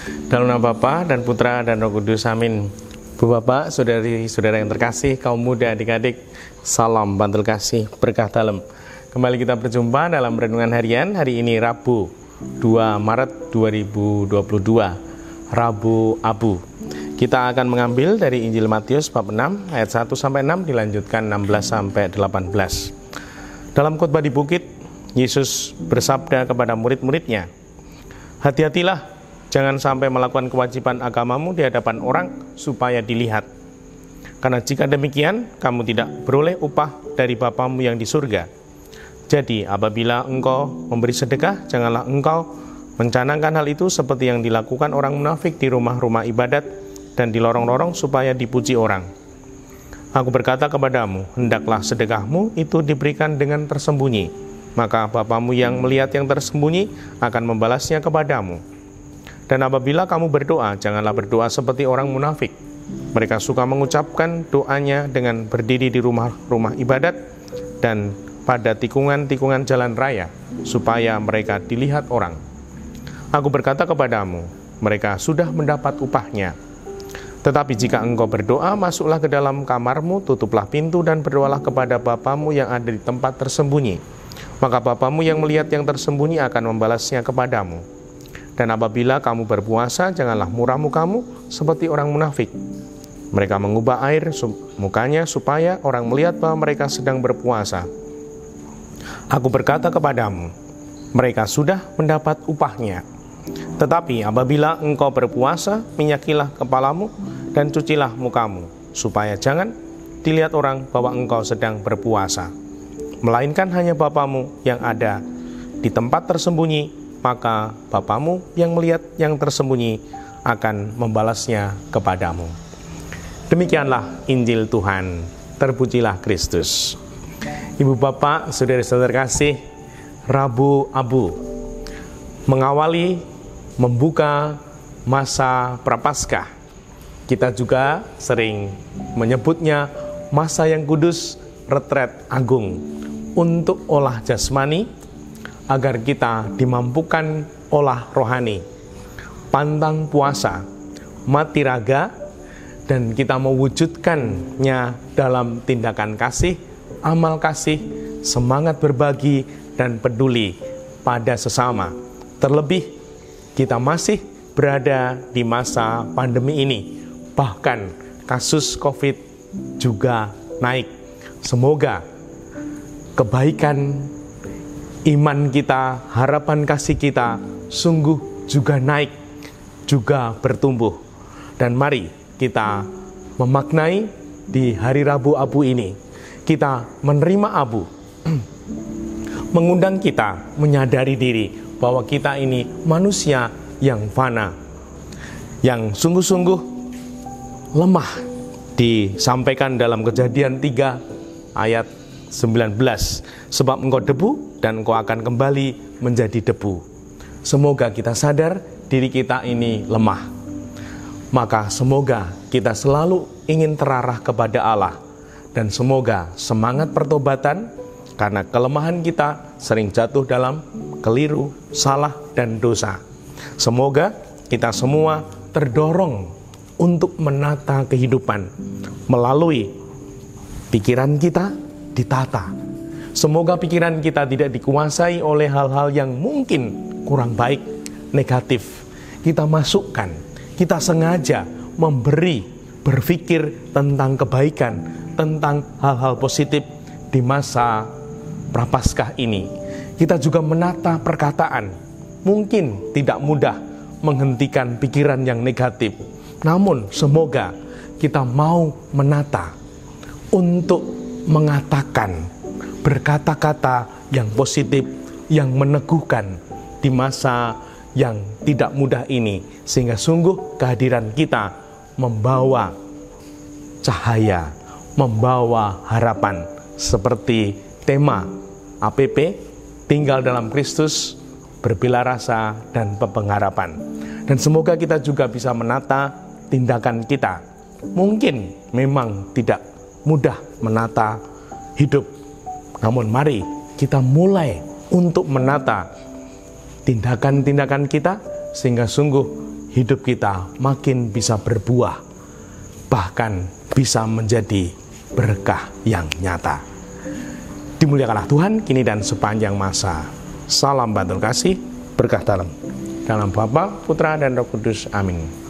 Dalam nama Bapa dan Putra dan Roh Kudus, amin. Bu Bapak, saudari-saudara yang terkasih, kaum muda, adik-adik, salam bantul kasih, berkah dalam. Kembali kita berjumpa dalam renungan harian hari ini Rabu 2 Maret 2022, Rabu Abu. Kita akan mengambil dari Injil Matius bab 6 ayat 1 sampai 6 dilanjutkan 16 sampai 18. Dalam khotbah di bukit, Yesus bersabda kepada murid-muridnya, "Hati-hatilah, jangan sampai melakukan kewajiban agamamu di hadapan orang supaya dilihat. Karena jika demikian, kamu tidak beroleh upah dari Bapamu yang di surga. Jadi apabila engkau memberi sedekah, janganlah engkau mencanangkan hal itu seperti yang dilakukan orang munafik di rumah-rumah ibadat dan di lorong-lorong supaya dipuji orang. Aku berkata kepadamu, hendaklah sedekahmu itu diberikan dengan tersembunyi, maka Bapamu yang melihat yang tersembunyi akan membalasnya kepadamu. Dan apabila kamu berdoa, janganlah berdoa seperti orang munafik. Mereka suka mengucapkan doanya dengan berdiri di rumah-rumah ibadat dan pada tikungan-tikungan jalan raya, supaya mereka dilihat orang. Aku berkata kepadamu, mereka sudah mendapat upahnya. Tetapi jika engkau berdoa, masuklah ke dalam kamarmu, tutuplah pintu dan berdoalah kepada Bapamu yang ada di tempat tersembunyi. Maka Bapamu yang melihat yang tersembunyi akan membalasnya kepadamu. Dan apabila kamu berpuasa, janganlah muram mukamu seperti orang munafik. Mereka mengubah air mukanya supaya orang melihat bahwa mereka sedang berpuasa. Aku berkata kepadamu, mereka sudah mendapat upahnya. Tetapi apabila engkau berpuasa, minyakilah kepalamu dan cucilah mukamu, supaya jangan dilihat orang bahwa engkau sedang berpuasa, melainkan hanya Bapamu yang ada di tempat tersembunyi. Maka Bapamu yang melihat yang tersembunyi akan membalasnya kepadamu." Demikianlah Injil Tuhan. Terpujilah Kristus. Ibu bapak, saudara-saudara kasih, Rabu Abu mengawali, membuka masa Prapaskah. Kita juga sering menyebutnya masa yang kudus, retret agung, untuk olah jasmani agar kita dimampukan olah rohani, pantang puasa, mati raga, dan kita mewujudkannya dalam tindakan kasih, amal kasih, semangat berbagi, dan peduli pada sesama. Terlebih, kita masih berada di masa pandemi ini, bahkan kasus COVID juga naik. Semoga kebaikan iman kita, harapan kasih kita sungguh juga naik, juga bertumbuh. Dan mari kita memaknai di hari Rabu Abu ini, kita menerima Abu, mengundang kita menyadari diri bahwa kita ini manusia yang fana, yang sungguh-sungguh lemah. Disampaikan dalam Kejadian 3 ayat 19, sebab engkau debu dan engkau akan kembali menjadi debu. Semoga kita sadar diri kita ini lemah. Maka semoga kita selalu ingin terarah kepada Allah. Dan semoga semangat pertobatan, karena kelemahan kita sering jatuh dalam keliru, salah, dan dosa. Semoga kita semua terdorong untuk menata kehidupan melalui pikiran kita ditata. Semoga pikiran kita tidak dikuasai oleh hal-hal yang mungkin kurang baik, negatif. Kita masukkan, kita sengaja memberi, berpikir tentang kebaikan, tentang hal-hal positif di masa Prapaskah ini. Kita juga menata perkataan. Mungkin tidak mudah menghentikan pikiran yang negatif, namun semoga kita mau menata untuk mengatakan, berkata-kata yang positif, yang meneguhkan di masa yang tidak mudah ini, sehingga sungguh kehadiran kita membawa cahaya, membawa harapan, seperti tema APP, tinggal dalam Kristus, berbela rasa dan pengharapan. Dan semoga kita juga bisa menata tindakan kita. Mungkin memang tidak mudah menata hidup, namun mari kita mulai untuk menata tindakan-tindakan kita, sehingga sungguh hidup kita makin bisa berbuah, bahkan bisa menjadi berkah yang nyata. Dimuliakanlah Tuhan kini dan sepanjang masa. Salam bantul kasih, berkah dalam. Dalam Bapa, Putra, dan Roh Kudus. Amin.